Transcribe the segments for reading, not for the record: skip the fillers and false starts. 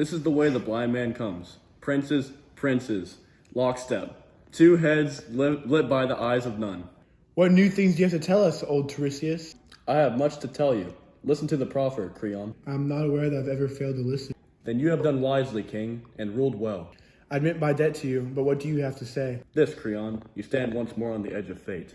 This is the way the blind man comes. Princes, princes, lockstep. Two heads lit by the eyes of none. What new things do you have to tell us, old Tiresias? I have much to tell you. Listen to the proffer, Creon. I'm not aware that I've ever failed to listen. Then you have done wisely, king, and ruled well. I admit my debt to you, but what do you have to say? This, Creon, you stand once more on the edge of fate.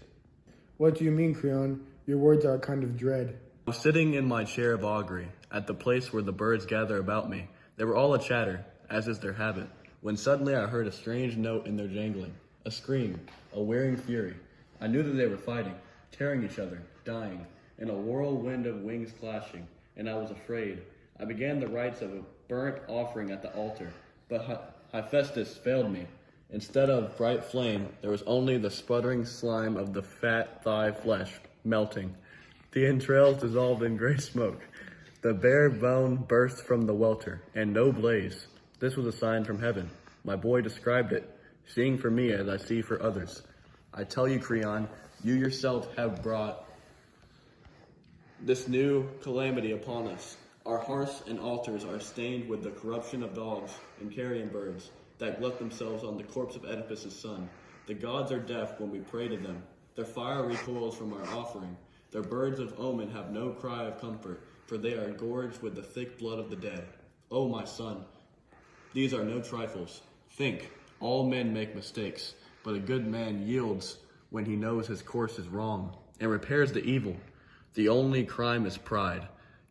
What do you mean, Creon? Your words are a kind of dread. I was sitting in my chair of augury, at the place where the birds gather about me. They were all a chatter, as is their habit, when suddenly I heard a strange note in their jangling, a scream, a wearing fury. I knew that they were fighting, tearing each other, dying, in a whirlwind of wings clashing, and I was afraid. I began the rites of a burnt offering at the altar, but Hephaestus failed me. Instead of bright flame, there was only the sputtering slime of the fat thigh flesh melting. The entrails dissolved in gray smoke. The bare bone burst from the welter, and no blaze. This was a sign from heaven. My boy described it, seeing for me as I see for others. I tell you, Creon, you yourself have brought this new calamity upon us. Our hearths and altars are stained with the corruption of dogs and carrion birds that glut themselves on the corpse of Oedipus' son. The gods are deaf when we pray to them. Their fire recoils from our offering. Their birds of omen have no cry of comfort, for they are gorged with the thick blood of the dead. Oh, my son, these are no trifles. Think, all men make mistakes, but a good man yields when he knows his course is wrong, and repairs the evil. The only crime is pride,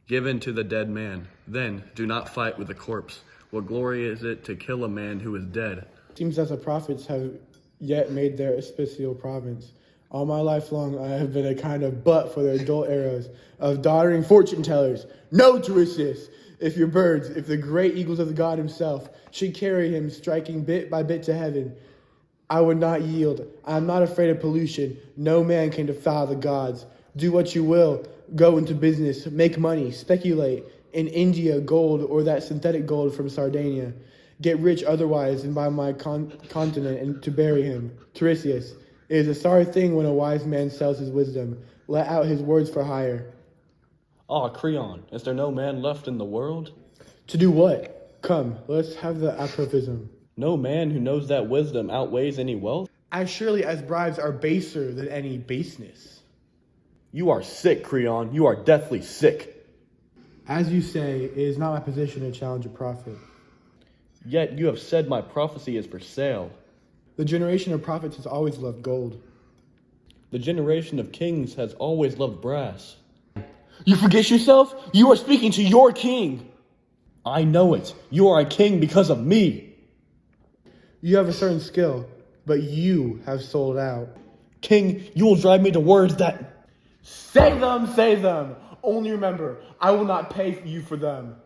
given to the dead man. Then, do not fight with the corpse. What glory is it to kill a man who is dead? Seems that the prophets have yet made their especial province. All my life long, I have been a kind of butt for their dull arrows of doddering fortune tellers. No, Tiresias! If your birds, if the great eagles of the god himself, should carry him striking bit by bit to heaven, I would not yield. I am not afraid of pollution. No man can defile the gods. Do what you will. Go into business, make money, speculate in India gold or that synthetic gold from Sardinia. Get rich otherwise than by my continent and to bury him. Tiresias, it is a sorry thing when a wise man sells his wisdom. Let out his words for hire. Ah, Creon, is there no man left in the world? To do what? Come, let's have the apophism. No man who knows that wisdom outweighs any wealth? As surely as bribes are baser than any baseness. You are sick, Creon. You are deathly sick. As you say, it is not my position to challenge a prophet. Yet you have said my prophecy is for sale. The generation of prophets has always loved gold. The generation of kings has always loved brass. You forget yourself? You are speaking to your king. I know it. You are a king because of me. You have a certain skill, but you have sold out. King, you will drive me to words that... Say them, say them. Only remember, I will not pay you for them.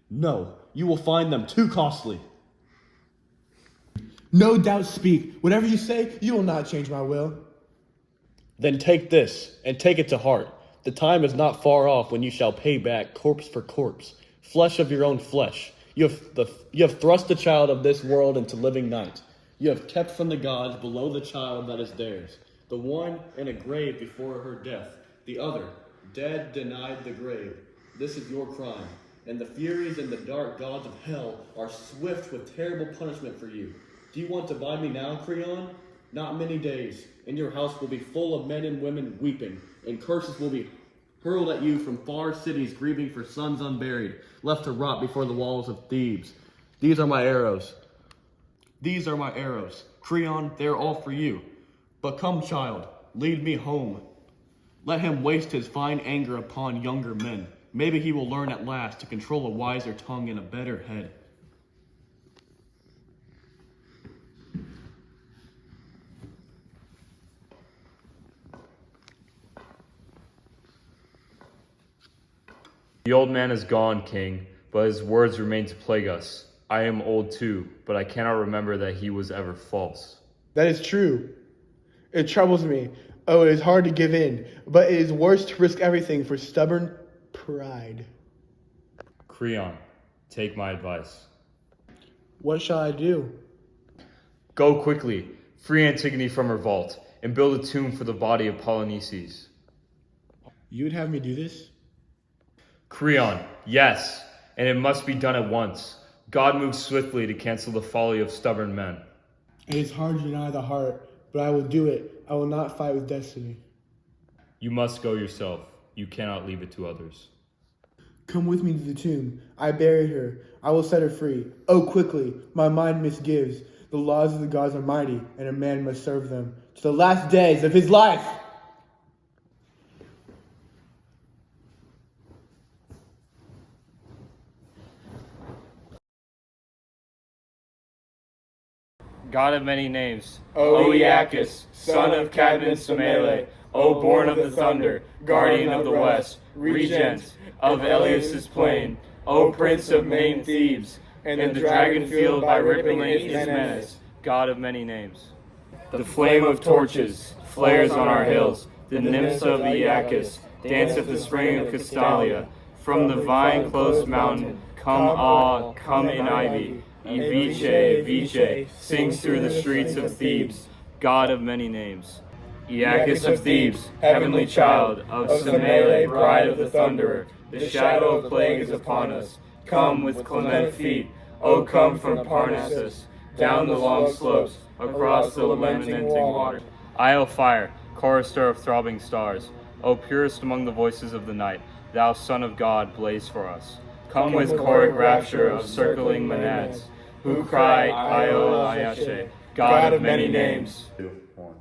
No, you will find them too costly. No doubt speak. Whatever you say, you will not change my will. Then take this, and take it to heart. The time is not far off when you shall pay back corpse for corpse, flesh of your own flesh. You have thrust the child of this world into living night. You have kept from the gods below the child that is theirs. The one in a grave before her death, the other, dead, denied the grave. This is your crime, and the furies and the dark gods of hell are swift with terrible punishment for you. Do you want to buy me now, Creon? Not many days, and your house will be full of men and women weeping, and curses will be hurled at you from far cities grieving for sons unburied, left to rot before the walls of Thebes. These are my arrows. These are my arrows. Creon, they are all for you. But come, child, lead me home. Let him waste his fine anger upon younger men. Maybe he will learn at last to control a wiser tongue and a better head. The old man is gone, king, but his words remain to plague us. I am old too, but I cannot remember that he was ever false. That is true. It troubles me. Oh, it is hard to give in, but it is worse to risk everything for stubborn pride. Creon, take my advice. What shall I do? Go quickly, free Antigone from her vault, and build a tomb for the body of Polynices. You would have me do this? Creon, yes. and it must be done at once. God moves swiftly to cancel the folly of stubborn men. It is hard to deny the heart, but I will do it. I will not fight with destiny. You must go yourself. You cannot leave it to others. Come with me to the tomb. I buried her. I will set her free. Oh, quickly, my mind misgives. The laws of the gods are mighty, and a man must serve them to the last days of his life. God of many names, O Iacchus, son of Cadmus Semele, O born of the thunder, guardian of the west, regent of Eleus's plain, O prince of maimed Thebes, and the dragon field by rippling Ismenus, God of many names. the flame of torches flares on our hills, the nymphs of Iacchus dance at the spring of Castalia. From the vine-closed mountain, come in ivy, Vice, sings through the streets of Thebes, God of many names. Iacchus of Thebes, heavenly child of Semele, bride of the thunderer, the shadow of plague is upon us. Come with clement feet, O come from Parnassus, down the long slopes, across the lamenting water. Eye of fire, chorister of throbbing stars, O purest among the voices of the night, thou Son of God, blaze for us. Come with choric rapture of circling Maenads, who cry, Io Iashe, God of many names. 2, 1.